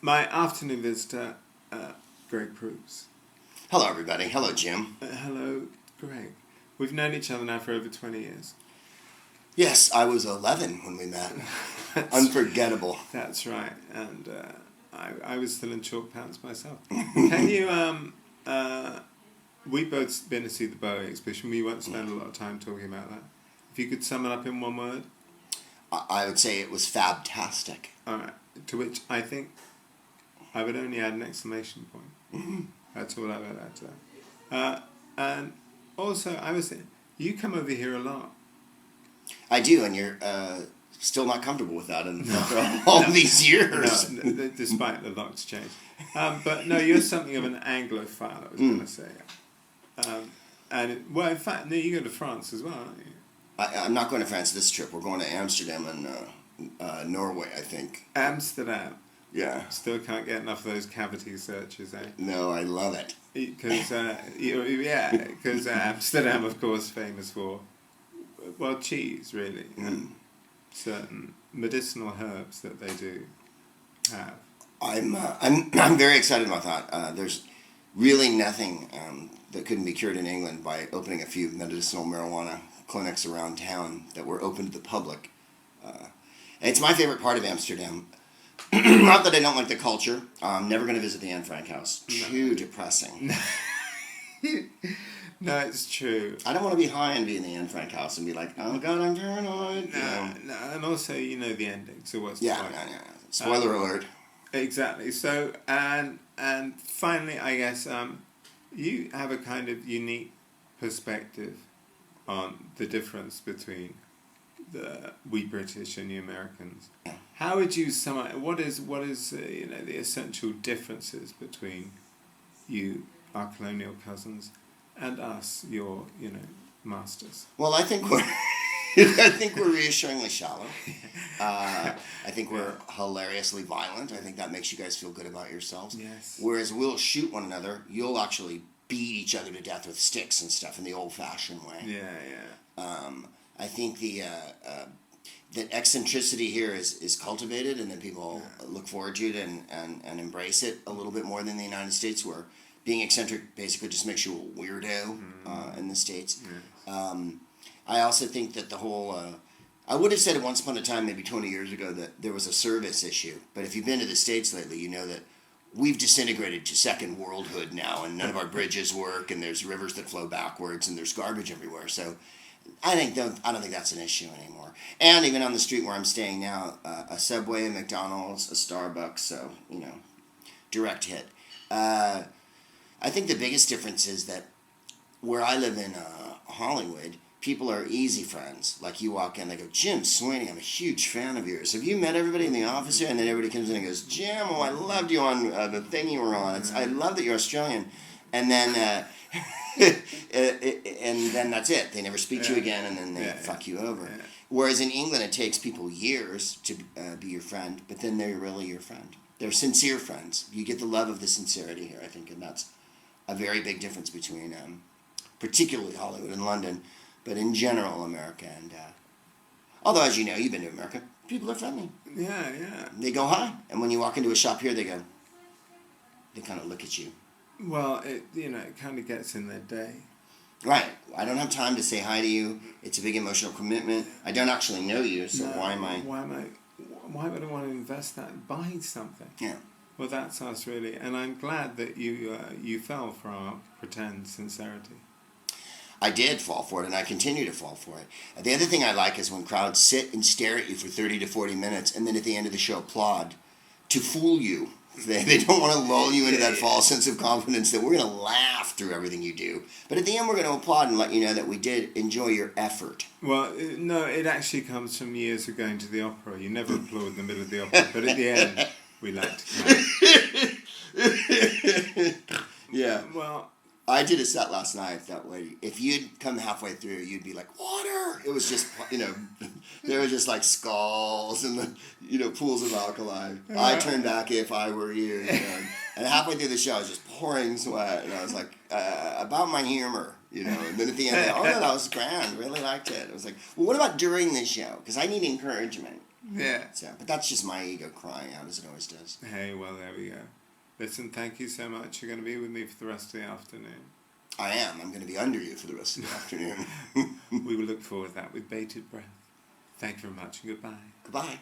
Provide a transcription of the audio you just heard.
my afternoon visitor, Greg Proops. Hello, everybody. Hello, Jim. Hello, Greg. We've known each other now for over 20 years. Yes, I was 11 when we met. Unforgettable. That's right. And I was still in chalk pants myself. Can you... we've both been to see the Bowie exhibition. We won't spend a lot of time talking about that. If you could sum it up in one word. I would say it was fabtastic. All right. To which I think I would only add an exclamation point. Mm-hmm. That's all I would add to that. And also, I was thinking, you come over here a lot. I do, and you're still not comfortable with that after all these years. No, despite the locks change. But no, you're something of an Anglophile, I was going to say. In fact, no, you go to France as well, aren't you? I'm not going to France this trip. We're going to Amsterdam and Norway, I think. Amsterdam. Yeah. Still can't get enough of those cavity searches, eh? No, I love it. Because Amsterdam, of course, famous for, well, cheese, really, and certain medicinal herbs that they do have. I'm very excited about that. There's really nothing that couldn't be cured in England by opening a few medicinal marijuana clinics around town that were open to the public. It's my favorite part of Amsterdam. Not that I don't like the culture. I'm never going to visit the Anne Frank house. Too depressing. No, it's true. I don't want to be high and be in the Anne Frank house and be like, oh God, I'm paranoid. No, and also you know the ending, so what's the point? Yeah. Spoiler alert. Exactly. So and finally, I guess you have a kind of unique perspective on the difference between we British and you Americans. Yeah. How would you sum up? What is the essential differences between you, our colonial cousins, and us, your masters? Well, I think we're reassuringly shallow. I think we're hilariously violent. I think that makes you guys feel good about yourselves. Yes. Whereas we'll shoot one another, you'll actually beat each other to death with sticks and stuff in the old-fashioned way. Yeah. I think that eccentricity here is cultivated, and that people look forward to it and embrace it a little bit more than the United States, where being eccentric basically just makes you a weirdo in the States. Yeah. I also think that the whole... I would have said it once upon a time, maybe 20 years ago, that there was a service issue. But if you've been to the States lately, you know that we've disintegrated to second worldhood now, and none of our bridges work, and there's rivers that flow backwards, and there's garbage everywhere. So I don't think that's an issue anymore. And even on the street where I'm staying now, a Subway, a McDonald's, a Starbucks, so, direct hit. I think the biggest difference is that where I live in Hollywood, people are easy friends. Like, you walk in, they go, Jim, Sweeney, I'm a huge fan of yours. Have you met everybody in the office here? And then everybody comes in and goes, Jim, I loved you on the thing you were on. I love that you're Australian. And then and then that's it. They never speak to you again, and then they fuck you over. Yeah. Whereas in England, it takes people years to be your friend, but then they're really your friend. They're sincere friends. You get the love of the sincerity here, I think, and that's a very big difference between particularly Hollywood and London, but in general, America. And although, as you know, you've been to America, people are friendly. Yeah. They go hi, and when you walk into a shop here, they kind of look at you. Well, it kind of gets in their day. Right. I don't have time to say hi to you. It's a big emotional commitment. I don't actually know you, so why would I want to invest that in buying something? Yeah. Well, that's us, really. And I'm glad that you fell for our pretend sincerity. I did fall for it, and I continue to fall for it. The other thing I like is when crowds sit and stare at you for 30 to 40 minutes, and then at the end of the show applaud to fool you. They don't want to lull you into that false sense of confidence that we're going to laugh through everything you do. But at the end, we're going to applaud and let you know that we did enjoy your effort. Well, no, it actually comes from years of going to the opera. You never applaud in the middle of the opera, but at the end, we like to clap. Yeah. Well, I did a set last night that way. If you'd come halfway through, you'd be like, water! It was just, there were just like skulls and pools of alkali. I turned back if I were you. And halfway through the show, I was just pouring sweat. And I was like, about my humor, And then at the end, that was grand. Really liked it. I was like, well, what about during the show? Because I need encouragement. Yeah. So, but that's just my ego crying out, as it always does. Hey, well, there we go. Listen, thank you so much. You're going to be with me for the rest of the afternoon. I am. I'm going to be under you for the rest of the afternoon. We will look forward to that with bated breath. Thank you very much and goodbye. Goodbye.